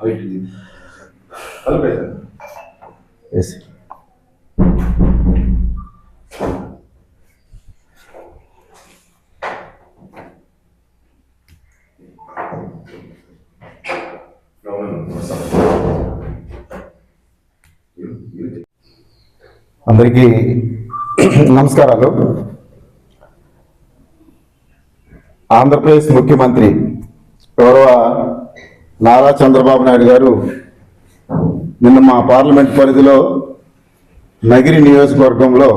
అందరికీ నమస్కారాలు. ఆంధ్రప్రదేశ్ ముఖ్యమంత్రి గౌరవ నారా చంద్రబాబు నాయుడు గారు నిన్న మా పార్లమెంట్ పరిధిలో నగిరి నియోజకవర్గంలో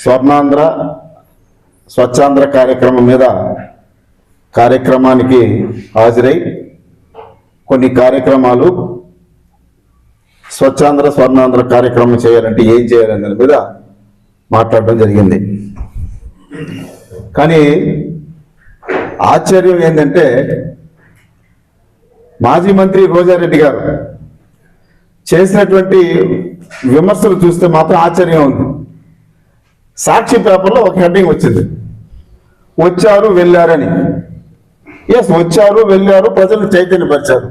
స్వర్ణాంధ్ర స్వచ్ఛాంధ్ర కార్యక్రమానికి హాజరై కొన్ని కార్యక్రమాలు స్వచ్ఛాంధ్ర స్వర్ణాంధ్ర కార్యక్రమం చేయాలంటే ఏం చేయాలనే దాని మీద మాట్లాడడం జరిగింది. కానీ ఆశ్చర్యం ఏంటంటే మాజీ మంత్రి రోజారెడ్డి గారు చేసినటువంటి విమర్శలు చూస్తే మాత్రం ఆశ్చర్యం ఉంది. సాక్షి పేపర్లో ఒక హెడ్డింగ్ వచ్చింది, వచ్చారు వెళ్ళారని. ఎస్, వచ్చారు వెళ్ళారు, ప్రజలు చైతన్యపరిచారు.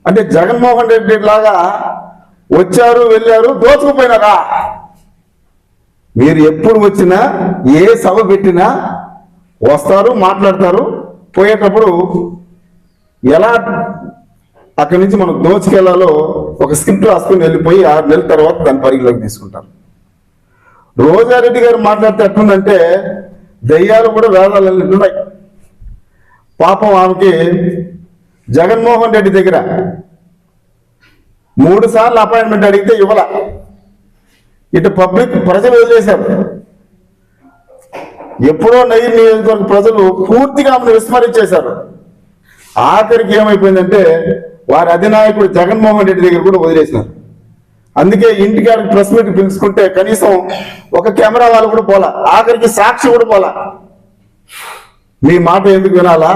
అంటే జగన్మోహన్ రెడ్డి లాగా వచ్చారు వెళ్ళారు దోచుకుపోయినారా? మీరు ఎప్పుడు వచ్చినా ఏ సభ పెట్టినా వస్తారు, మాట్లాడతారు, పోయేటప్పుడు ఎలా అక్కడి నుంచి మనం దోచుకెళ్లాలో ఒక స్క్రిప్ట్ రాసుకుని వెళ్ళిపోయి 6 నెలల తర్వాత దాని పరిగణలోకి తీసుకుంటారు. రోజారెడ్డి గారు మాట్లాడితే ఎట్లుందంటే దయ్యాలు కూడా వేదాలు ఉన్నాయి. పాపం ఆమెకి జగన్మోహన్ రెడ్డి దగ్గర 3 సార్లు అపాయింట్మెంట్ అడిగితే ఇవ్వాల. ఇటు పబ్లిక్ ప్రజలు వదిలేశారు. ఎప్పుడో నగిరి నియోజకవర్గ ప్రజలు పూర్తిగా ఆమెను విస్మరించేశారు. ఆఖరికి ఏమైపోయిందంటే వారి అధినాయకుడు జగన్మోహన్ రెడ్డి దగ్గర కూడా వదిలేసినారు. అందుకే ఇంటికాడికి ప్రెస్ మీట్ పిలుచుకుంటే కనీసం ఒక కెమెరా వాళ్ళు కూడా పోలా, ఆఖరికి సాక్షి కూడా పోలా. మీ మాట ఎందుకు వినాలా,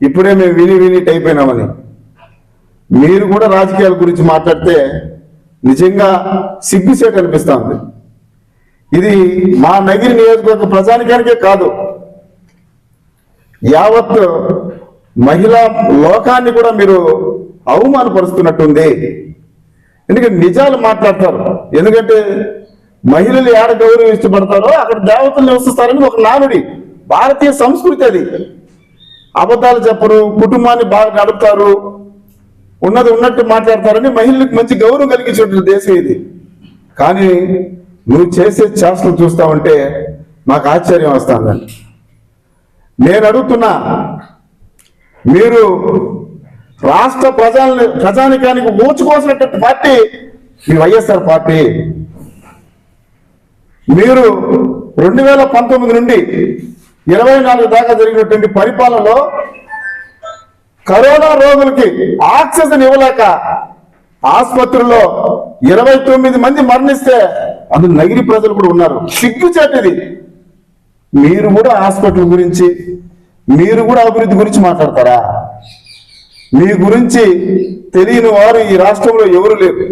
ఇప్పుడే మేము విని అయిపోయినామని. మీరు కూడా రాజకీయాల గురించి మాట్లాడితే నిజంగా సిగ్గుసేట్ అనిపిస్తుంది. ఇది మా నగిరి నియోజకవర్గ ప్రజానికానికే కాదు, యావత్ మహిళా లోకాన్ని కూడా మీరు అవమానపరుస్తున్నట్టుంది. ఎందుకంటే నిజాలు మాట్లాడతారు. ఎందుకంటే మహిళలు ఏడ గౌరవం ఇష్టపడతారో అక్కడ దేవతలు నివసిస్తారని ఒక నానుడి, భారతీయ సంస్కృతి అది. అబద్ధాలు చెప్పరు, కుటుంబాన్ని బాగా నడుపుతారు, ఉన్నది ఉన్నట్టు మాట్లాడతారని మహిళలకు మంచి గౌరవం కలిగించే దేశం ఇది. కానీ నువ్వు చేసే చేష్టలు చూస్తావంటే మాకు ఆశ్చర్యం వస్తుందండి. నేను అడుగుతున్నా, మీరు రాష్ట్ర ప్రజానికానికి ఊచుకోసినటువంటి పార్టీ మీ వైఎస్ఆర్ పార్టీ. మీరు 2019 నుండి 24 దాకా జరిగినటువంటి పరిపాలనలో కరోనా రోగులకి ఆక్సిజన్ ఇవ్వలేక ఆసుపత్రుల్లో 29 మంది మరణిస్తే అందులో నగిరి ప్రజలు కూడా ఉన్నారు. సిగ్గుచేటిది. మీరు కూడా హాస్పిటల్ గురించి, మీరు కూడా అభివృద్ధి గురించి మాట్లాడతారా? మీ గురించి తెలియని వారు ఈ రాష్ట్రంలో ఎవరు లేరు.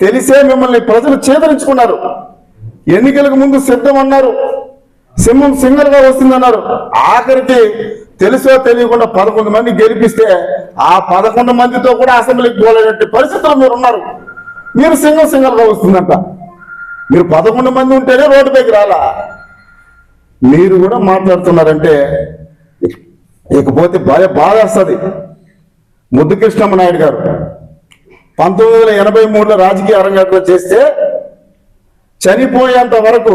తెలిసే మిమ్మల్ని ప్రజలు చేదరించుకున్నారు. ఎన్నికలకు ముందు సిద్ధం అన్నారు, సింహం సింగల్ గా వస్తుందన్నారు. ఆఖరికి తెలుసో తెలియకుండా 11 మంది గెలిపిస్తే ఆ 11 మందితో కూడా అసెంబ్లీకి పోలేనట్టు పరిస్థితులు మీరు ఉన్నారు. మీరు సింగల్ గా వస్తుందంట. మీరు 11 మంది ఉంటేనే రోడ్డుపైకి రాలా. మీరు కూడా మాట్లాడుతున్నారంటే ఇకపోతే బాధ వస్తుంది. ముద్దుకృష్ణమ్మ నాయుడు గారు 1983లో రాజకీయ అరంగేట్రం చేస్తే చనిపోయేంత వరకు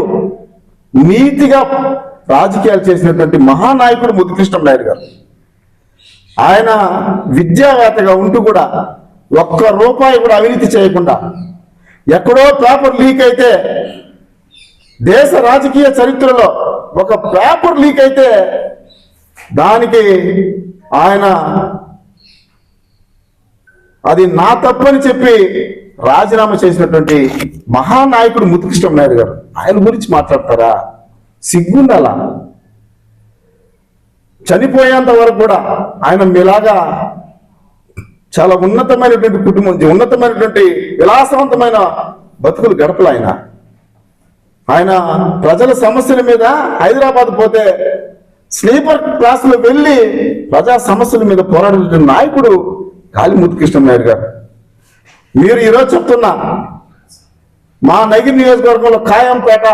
నీతిగా రాజకీయాలు చేసినటువంటి మహానాయకుడు ముద్దుకృష్ణమ్మ నాయుడు గారు. ఆయన విద్యావేత్తగా ఉంటూ కూడా ₹1 కూడా అవినీతి చేయకుండా, ఎక్కడో పేపర్ లీక్ అయితే దేశ రాజకీయ చరిత్రలో ఒక పేపర్ లీక్ అయితే దానికి ఆయన అది నా తప్పని చెప్పి రాజీనామా చేసినటువంటి మహానాయకుడు ముద్దుకృష్ణమ్మ నాయుడు గారు. ఆయన గురించి మాట్లాడతారా? సిగ్గుండాలా? చనిపోయేంత వరకు కూడా ఆయన మీలాగా చాలా ఉన్నతమైనటువంటి కుటుంబం, ఉన్నతమైనటువంటి విలాసవంతమైన బతుకులు గడపలు. ఆయన ప్రజల సమస్యల మీద హైదరాబాద్ పోతే స్లీపర్ క్లాసులో వెళ్ళి ప్రజా సమస్యల మీద పోరాడే నాయకుడు గాలి ముద్దుకృష్ణనాయుడు గారు, మీరు ఈరోజు చెప్తున్నా మా నగిరి నియోజకవర్గంలో ఖాయంపేట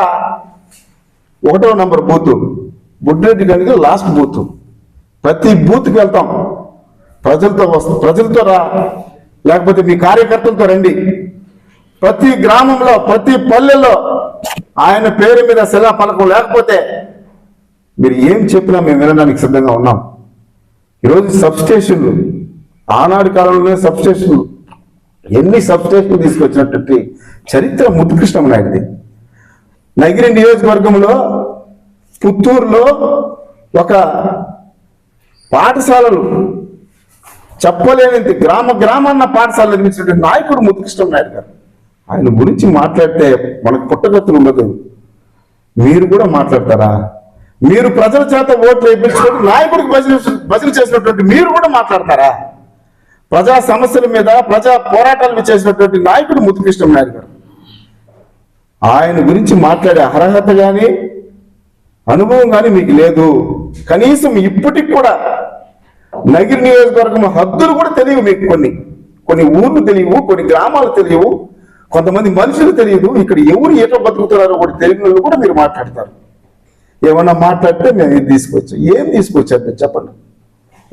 1వ నంబర్ బూత్, బుడ్రెడ్డి గనికి లాస్ట్ బూత్. ప్రతి బూత్కి వెళ్తాం, ప్రజలతో రా, లేకపోతే మీ కార్యకర్తలతో రండి. ప్రతి గ్రామంలో ప్రతి పల్లెల్లో ఆయన పేరు మీద శిలా ఫలకం లేకపోతే మీరు ఏం చెప్పినా మేము వినడానికి సిద్ధంగా ఉన్నాం. ఈరోజు సబ్స్టేషన్లు, ఆనాడు కాలంలోనే సబ్స్టేషన్లు, ఎన్ని సబ్స్టేషన్లు తీసుకొచ్చినటువంటి చరిత్ర ముద్దుకృష్ణనాయుడిది. నగిరి నియోజకవర్గంలో పుత్తూరులో ఒక పాఠశాలలు చెప్పలేని గ్రామాన్న పాఠశాల నిర్మించినటువంటి నాయకుడు ముద్దుకృష్ణనాయుడు గారు. ఆయన గురించి మాట్లాడితే మనకు పుట్టగతులు ఉండదు. మీరు కూడా మాట్లాడతారా? మీరు ప్రజల చేత ఓట్లు వేయించుకొని నాయకుడికి బదిలీ చేసినటువంటి మీరు కూడా మాట్లాడతారా? ప్రజా సమస్యల మీద ప్రజా పోరాటాలు చేసినటువంటి నాయకుడు ముద్దుకృష్ణనాయుడు గారు. ఆయన గురించి మాట్లాడే అర్హత కానీ అనుభవం కానీ మీకు లేదు. కనీసం ఇప్పటికి కూడా నగిరి నియోజకవర్గం హద్దులు కూడా తెలియవు మీకు. కొన్ని ఊర్లు తెలియవు, కొన్ని గ్రామాలు తెలియవు, కొంతమంది మనుషులు తెలియదు. ఇక్కడ ఎవరు ఏటో బతుకుతున్నారో కూడా తెలియని వాళ్ళు కూడా మీరు మాట్లాడతారు. ఏమన్నా మాట్లాడితే మేము ఇది తీసుకొచ్చాం. ఏం తీసుకొచ్చారు చెప్పండి,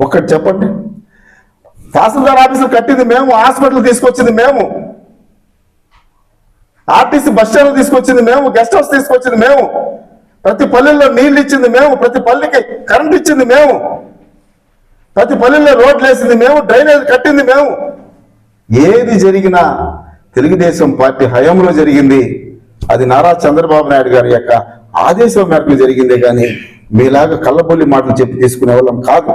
ఒక్కటి చెప్పండి. తహసీల్దార్ ఆఫీసులు కట్టింది మేము, హాస్పిటల్ తీసుకొచ్చింది మేము, ఆర్టీసీ బస్ స్టాండ్ తీసుకొచ్చింది మేము, గెస్ట్ హౌస్ తీసుకొచ్చింది మేము, ప్రతి పల్లెల్లో నీళ్లు ఇచ్చింది మేము, ప్రతి పల్లెకి కరెంట్ ఇచ్చింది మేము, ప్రతి పల్లెల్లో రోడ్లు వేసింది మేము, డ్రైనేజ్ కట్టింది మేము. ఏది జరిగినా తెలుగుదేశం పార్టీ హయాంలో జరిగింది. అది నారా చంద్రబాబు నాయుడు గారి యొక్క ఆదేశం మేరకు జరిగిందే కానీ మీలాగా కళ్ళబొల్లి మాటలు చెప్పి తీసుకునే వాళ్ళం కాదు.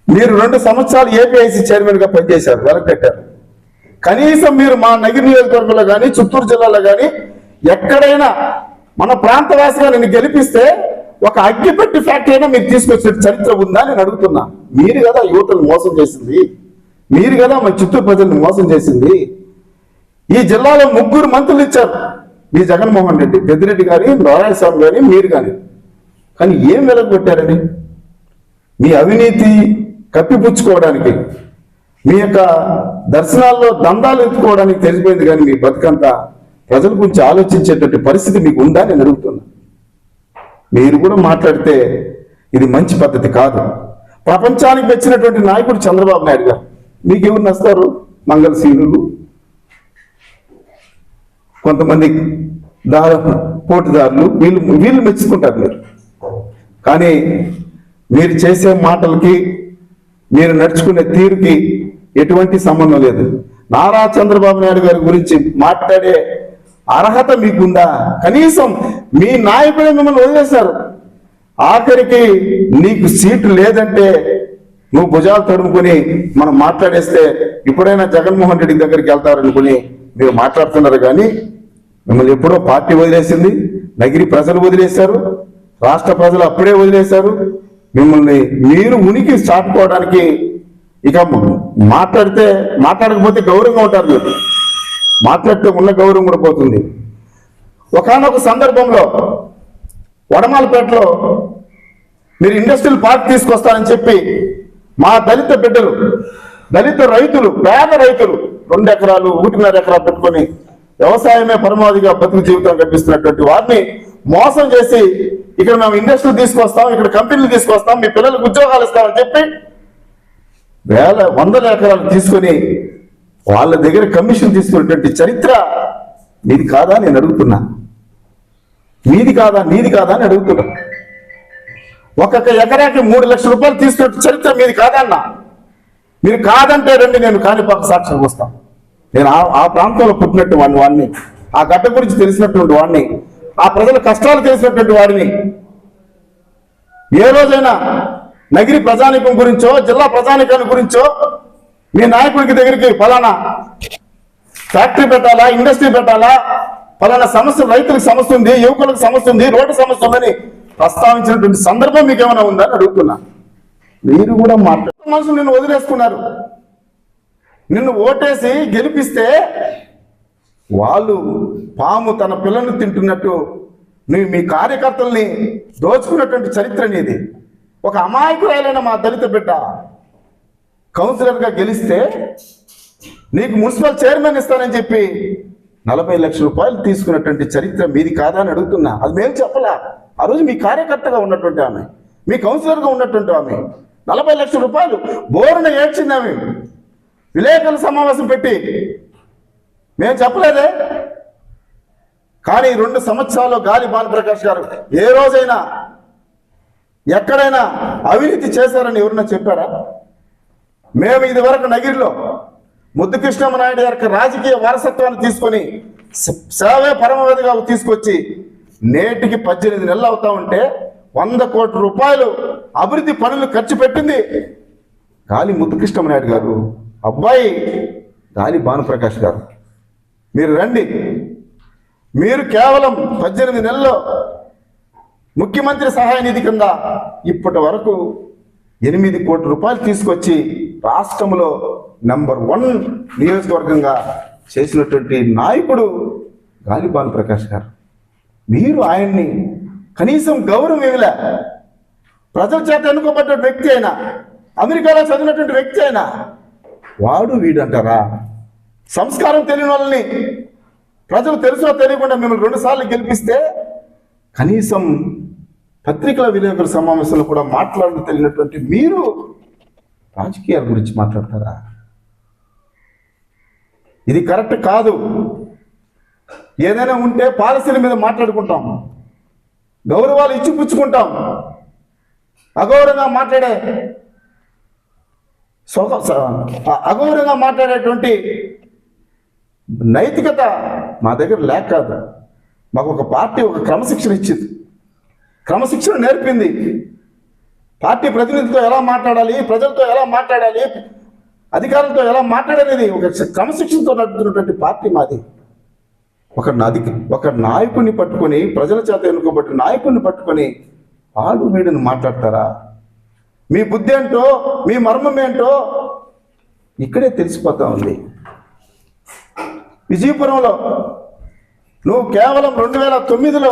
మీరు 2 సంవత్సరాలు ఏపీఐసీ చైర్మన్ గా పనిచేశారు, వెలకట్టారు. కనీసం మీరు మా నగిరి నియోజకవర్గంలో కానీ చిత్తూరు జిల్లాలో కానీ ఎక్కడైనా మన ప్రాంతవాసిగా నేను గెలిపిస్తే ఒక అగ్గిపెట్టి ఫ్యాక్టరీ అయినా మీరు తీసుకొచ్చిన చరిత్ర ఉందా నేను అడుగుతున్నా. మీరు కదా యువతను మోసం చేసింది, మీరు కదా మన చిత్తూరు ప్రజల్ని మోసం చేసింది. ఈ జిల్లాలో 3 మంత్రులు ఇచ్చారు, మీ జగన్మోహన్ రెడ్డి, పెద్దిరెడ్డి గారి, నారాయణస్వామి గారి, మీరు కానీ ఏం వెలగొట్టారని? మీ అవినీతి కప్పిపుచ్చుకోవడానికి, మీ యొక్క దర్శనాల్లో దందాలు ఎత్తుకోవడానికి తెలిసిపోయింది. కానీ మీ బతుకంతా ప్రజల గురించి ఆలోచించేటటువంటి పరిస్థితి మీకు ఉందా నేను అడుగుతున్నా. మీరు కూడా మాట్లాడితే ఇది మంచి పద్ధతి కాదు. ప్రపంచానికి మెచ్చినటువంటి నాయకుడు చంద్రబాబు నాయుడు గారు, మీకు ఎవరు నస్తారు? మంగళశీనులు, కొంతమంది పోటీదారులు, వీళ్ళు మెచ్చుకుంటారు మీరు. కానీ మీరు చేసే మాటలకి మీరు నడుచుకునే తీరుకి ఎటువంటి సంబంధం లేదు. నారా చంద్రబాబు నాయుడు గారి గురించి మాట్లాడే అర్హత మీకుందా? కనీసం మీ నాయకుడే మిమ్మల్ని వదిలేశారు. ఆఖరికి నీకు సీటు లేదంటే నువ్వు భుజాలు తడుముకొని మనం మాట్లాడేస్తే ఇప్పుడైనా జగన్మోహన్ రెడ్డి దగ్గరికి వెళ్తారనుకుని మీరు మాట్లాడుతున్నారు. కానీ మిమ్మల్ని ఎప్పుడో పార్టీ వదిలేసింది, నగిరి ప్రజలు వదిలేశారు, రాష్ట్ర ప్రజలు అప్పుడే వదిలేశారు. మిమ్మల్ని మీరు ఉనికి చాటుకోవడానికి ఇక మాట్లాడకపోతే గౌరవంగా ఉంటారు. మీరు మాట్లాడితే ఉన్న గౌరవం కూడా పోతుంది. ఒకానొక సందర్భంలో వడమాలపేటలో మీరు ఇండస్ట్రియల్ పార్క్ తీసుకొస్తారని చెప్పి మా దళిత బిడ్డలు, దళిత రైతులు, పేద రైతులు 2 ఎకరాలు 1.5 ఎకరాలు పెట్టుకొని వ్యవసాయమే పరమావధిగా బతుకు జీవితం కల్పిస్తున్నటువంటి వారిని మోసం చేసి ఇక్కడ మేము ఇండస్ట్రీలు తీసుకొస్తాం, ఇక్కడ కంపెనీలు తీసుకొస్తాం, మీ పిల్లలకు ఉద్యోగాలు ఇస్తామని చెప్పి 100 ఎకరాలు తీసుకొని వాళ్ళ దగ్గర కమిషన్ తీసుకున్నటువంటి చరిత్ర మీది కాదా నేను అడుగుతున్నా. మీది కాదా, నీది కాదా అని అడుగుతున్నా. ఒక్కొక్క ఎకరాకి 3 లక్షల రూపాయలు తీసుకున్న చరిత్ర మీది కాదా అన్న. మీరు కాదంటే రండి, నేను కాణిపాక సాక్ష్యం వస్తాను. నేను ఆ ప్రాంతంలో పుట్టినట్టు వాడిని, ఆ గడ్డ గురించి తెలిసినటువంటి వాడిని, ఆ ప్రజల కష్టాలు తెలిసినటువంటి వాడిని. ఏ రోజైనా నగిరి ప్రజానికం గురించో జిల్లా ప్రజానికాన్ని గురించో మీ నాయకుడికి దగ్గరికి ఫలానా ఫ్యాక్టరీ పెట్టాలా, ఇండస్ట్రీ పెట్టాలా, ఫలానా సమస్య, రైతులకు సమస్య ఉంది, యువకులకు సమస్య ఉంది, రోడ్డు సమస్య ఉందని ప్రస్తావించినటువంటి సందర్భం మీకు ఏమైనా ఉందని అడుగుతున్నా. మీరు కూడా మాట్లాడుతున్న మనుషులు నిన్ను వదిలేసుకున్నారు. నిన్ను ఓటేసి గెలిపిస్తే వాళ్ళు పాము తన పిల్లల్ని తింటున్నట్టు నువ్వు మీ కార్యకర్తల్ని దోచుకున్నటువంటి చరిత్ర నీది. ఒక అమాయకురాలైన మా దళిత బిడ్డ కౌన్సిలర్గా గెలిస్తే నీకు మున్సిపల్ చైర్మన్ ఇస్తానని చెప్పి 40 లక్షల రూపాయలు తీసుకున్నటువంటి చరిత్ర మీది కాదా అని అడుగుతున్నా. అది మేము చెప్పలా. ఆ రోజు మీ కార్యకర్తగా ఉన్నటువంటి ఆమె, మీ కౌన్సిలర్గా ఉన్నటువంటి ఆమె 40 లక్షల రూపాయలు బోరున ఏడ్చింది ఆమె. విలేకరుల సమావేశం పెట్టి మేము చెప్పలేదే. కానీ 2 సంవత్సరాల్లో గాలి భానుప్రకాష్ గారు ఏ రోజైనా ఎక్కడైనా అవినీతి చేశారని ఎవరన్నా చెప్పారా? మేము ఇది వరకు నగిరిలో ముద్దుకృష్ణమనాయుడు గారికి రాజకీయ వారసత్వాన్ని తీసుకొని సేవే పరమవేదిగా తీసుకొచ్చి నేటికి 18 నెలలు అవుతా ఉంటే 100 కోట్ల రూపాయలు అభివృద్ధి పనులు ఖర్చు పెట్టింది గాలి ముద్దుకృష్ణమనాయుడు గారు, అబ్బాయి గాలి భానుప్రకాష్ గారు. మీరు రండి. మీరు కేవలం 18 నెలల్లో ముఖ్యమంత్రి సహాయ నిధి కింద ఇప్పటి వరకు 8 కోట్ల రూపాయలు తీసుకొచ్చి రాష్ట్రంలో నంబర్ 1 నియోజకవర్గంగా చేసినటువంటి నాయకుడు గాలి భానుప్రకాష్ గారు. మీరు ఆయన్ని కనీసం గౌరవం ఇవ్వలే. ప్రజల చేత ఎన్నుకోబడ్డ వ్యక్తి అయినా, అమెరికాలో చదివినటువంటి వ్యక్తి అయినా వాడు వీడు అంటారా? సంస్కారం తెలియని వాళ్ళని ప్రజలు తెలుసో తెలియకుండా మిమ్మల్ని 2 సార్లు గెలిపిస్తే కనీసం పత్రికల విలేకరుల సమావేశంలో కూడా మాట్లాడడం తెలియనటువంటి మీరు రాజకీయాల గురించి మాట్లాడతారా? ఇది కరెక్ట్ కాదు. ఏదైనా ఉంటే పాలసీల మీద మాట్లాడుకుంటాం, గౌరవాలు ఇచ్చిపుచ్చుకుంటాం. అగౌరవంగా మాట్లాడేటువంటి నైతికత మా దగ్గర లేక కాదు. మాకు ఒక పార్టీ ఒక క్రమశిక్షణ ఇచ్చింది, క్రమశిక్షణ నేర్పింది. పార్టీ ప్రతినిధితో ఎలా మాట్లాడాలి, ప్రజలతో ఎలా మాట్లాడాలి, అధికారులతో ఎలా మాట్లాడనేది ఒక క్రమశిక్షణతో నడుపుతున్నటువంటి పార్టీ మాది. ఒక నాయకుడిని పట్టుకొని, ప్రజల చేత ఎన్నుకోబట్టి నాయకుడిని పట్టుకొని వాడు వీడిని మాట్లాడతారా? మీ బుద్ధి ఏంటో, మీ మర్మం ఏంటో ఇక్కడే తెలిసిపోతా ఉంది. విజయపురంలో నువ్వు కేవలం 2009లో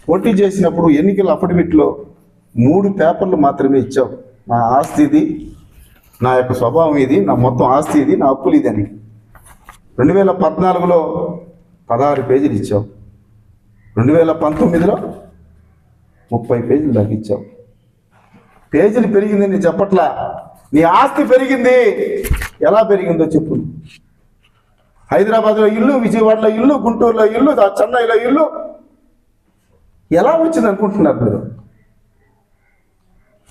పోటీ చేసినప్పుడు ఎన్నికల అఫిడవిట్లో 3 పేపర్లు మాత్రమే ఇచ్చావు. నా ఆస్తి ఇది, నా యొక్క స్వభావం ఇది, నా మొత్తం ఆస్తి ఇది, నా అప్పులు ఇది అని. 2014లో 16 పేజీలు ఇచ్చావు. 2019లో 30 పేజీలు దాకా ఇచ్చావు. పేజీలు పెరిగింది నేను చెప్పట్లా, నీ ఆస్తి పెరిగింది. ఎలా పెరిగిందో చెప్పు. హైదరాబాద్లో ఇల్లు, విజయవాడలో ఇల్లు, గుంటూరులో ఇల్లు, చెన్నైలో ఇల్లు ఎలా వచ్చింది అనుకుంటున్నారు మీరు?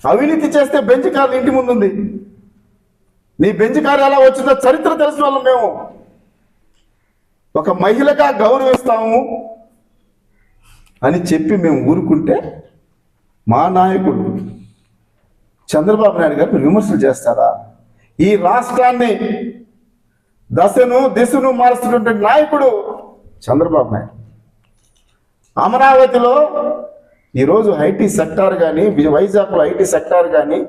అవినీతి చేస్తే బెంచ్ కార్లు ఇంటి ముందుంది. నీ బెంచ్ కారు ఎలా వచ్చిందో చరిత్ర తెలిసిన వాళ్ళం మేము. ఒక మహిళగా గౌరవిస్తాము అని చెప్పి మేము ఊరుకుంటే మా నాయకుడు చంద్రబాబు నాయుడు గారు మీరు విమర్శలు చేస్తారా? ఈ రాష్ట్రాన్ని దిశను మారుస్తున్నటువంటి నాయకుడు చంద్రబాబు నాయుడు. అమరావతిలో ఈరోజు ఐటీ సెక్టార్ కానీ, వైజాగ్లో ఐటీ సెక్టార్ కానీ,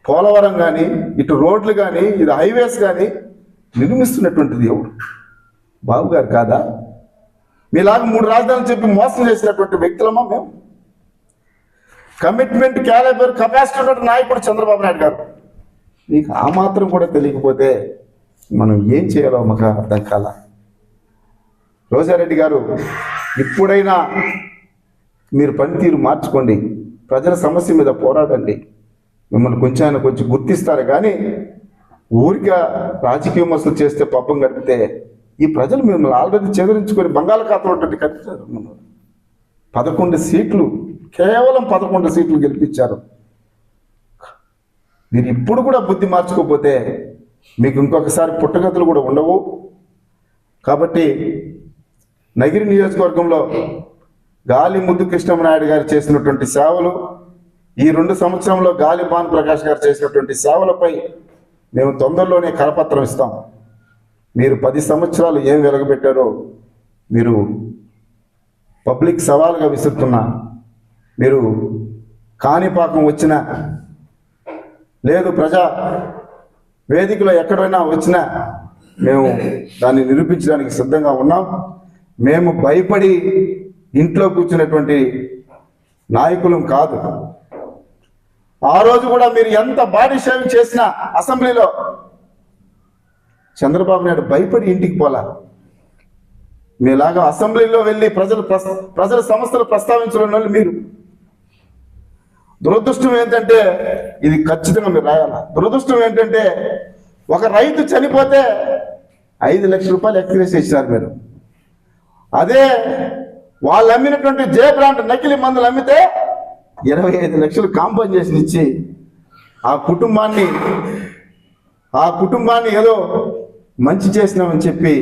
పోలవరం కానీ, ఇటు రోడ్లు కానీ, ఇది హైవేస్ కానీ నిర్మిస్తున్నటువంటిది ఎవరు? బాబు గారు కాదా? మీలాగా 3 రాజధానులు చెప్పి మోసం చేసినటువంటి వ్యక్తులమా మేము? కమిట్మెంట్, క్యాలిబర్, కెపాసిటీ ఉన్నటువంటి నాయకుడు చంద్రబాబు నాయుడు గారు. నీకు ఆ మాత్రం కూడా తెలియకపోతే మనం ఏం చేయాలో మాకు అర్థం కాల. రోజారెడ్డి గారు, ఇప్పుడైనా మీరు పనితీరు మార్చుకోండి, ప్రజల సమస్య మీద పోరాడండి. మిమ్మల్ని కొంచెం గుర్తిస్తారు. కానీ ఊరిగా రాజకీయ విమర్శలు చేస్తే పాపం గడిపితే ఈ ప్రజలు మిమ్మల్ని ఆల్రెడీ చెదిరించుకొని బంగాళాఖాతంలో ఉన్నటువంటి కట్టారు. 11 సీట్లు, కేవలం 11 సీట్లు గెలిపించారు. మీరు ఇప్పుడు కూడా బుద్ధి మార్చుకోకపోతే మీకు ఇంకొకసారి పుట్టగతులు కూడా ఉండవు. కాబట్టి నగిరి నియోజకవర్గంలో గాలి ముద్దుకృష్ణమనాయుడు గారు చేసినటువంటి సేవలు, ఈ 2 సంవత్సరంలో గాలి భానుప్రకాష్ గారు చేసినటువంటి సేవలపై మేము తొందరలోనే కరపత్రం ఇస్తాం. మీరు 10 సంవత్సరాలు ఏం వెలగబెట్టారో మీరు పబ్లిక్ సవాల్గా విసురుతున్నా, మీరు కాణిపాకం వచ్చినా లేదు ప్రజా వేదికలో ఎక్కడైనా వచ్చినా మేము దాన్ని నిరూపించడానికి సిద్ధంగా ఉన్నాం. మేము భయపడి ఇంట్లో కూర్చున్నటువంటి నాయకులం కాదు. ఆ రోజు కూడా మీరు ఎంత బాడీ షేవింగ్ చేసినా అసెంబ్లీలో చంద్రబాబు నాయుడు భయపడి ఇంటికి పోలా. మీలాగా అసెంబ్లీలో వెళ్ళి ప్రజల సమస్యలు ప్రస్తావించడం వాళ్ళు మీరు. దురదృష్టం ఏంటంటే ఇది ఖచ్చితంగా మీరు రాయాల. దురదృష్టం ఏంటంటే ఒక రైతు చనిపోతే 5 లక్షల రూపాయలు ఎక్స్గ్రేస్ ఇచ్చినారు మీరు. అదే వాళ్ళు అమ్మినటువంటి జే బ్రాండ్ నకిలీ మందులు అమ్మితే 25 లక్షలు కాంపన్సేషన్ ఇచ్చి ఆ కుటుంబాన్ని ఏదో మంచి చేసినామని చెప్పి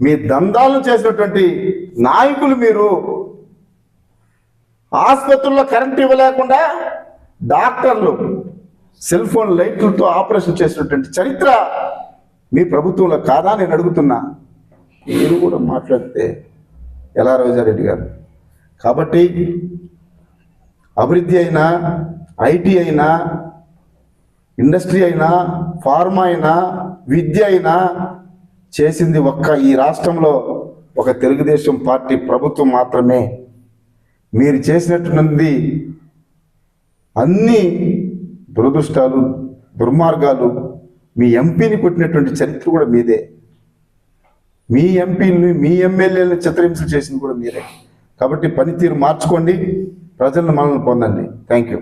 మీ దందాలను చేసినటువంటి నాయకులు మీరు. ఆసుపత్రుల్లో కరెంట్ ఇవ్వలేకుండా డాక్టర్లు సెల్ ఫోన్ లైట్లతో ఆపరేషన్ చేసినటువంటి చరిత్ర మీ ప్రభుత్వంలో కాదా నేను అడుగుతున్నా. మీరు కూడా మాట్లాడితే ఎలా రోజారెడ్డి గారు? కాబట్టి అభివృద్ధి అయినా, ఐటీ అయినా, ఇండస్ట్రీ అయినా, ఫార్మా అయినా, విద్య అయినా చేసింది ఈ రాష్ట్రంలో ఒక తెలుగుదేశం పార్టీ ప్రభుత్వం మాత్రమే. మీరు చేసినటువంటి అన్ని దురదృష్టాలు, దుర్మార్గాలు, మీ ఎంపీని కొట్టినటువంటి చరిత్ర కూడా మీదే. మీ ఎంపీని, మీ ఎమ్మెల్యేలను చిత్రహింసలు చేసింది కూడా మీరే. కాబట్టి పనితీరు మార్చుకోండి, ప్రజలను మనల్ని పొందండి. Thank you.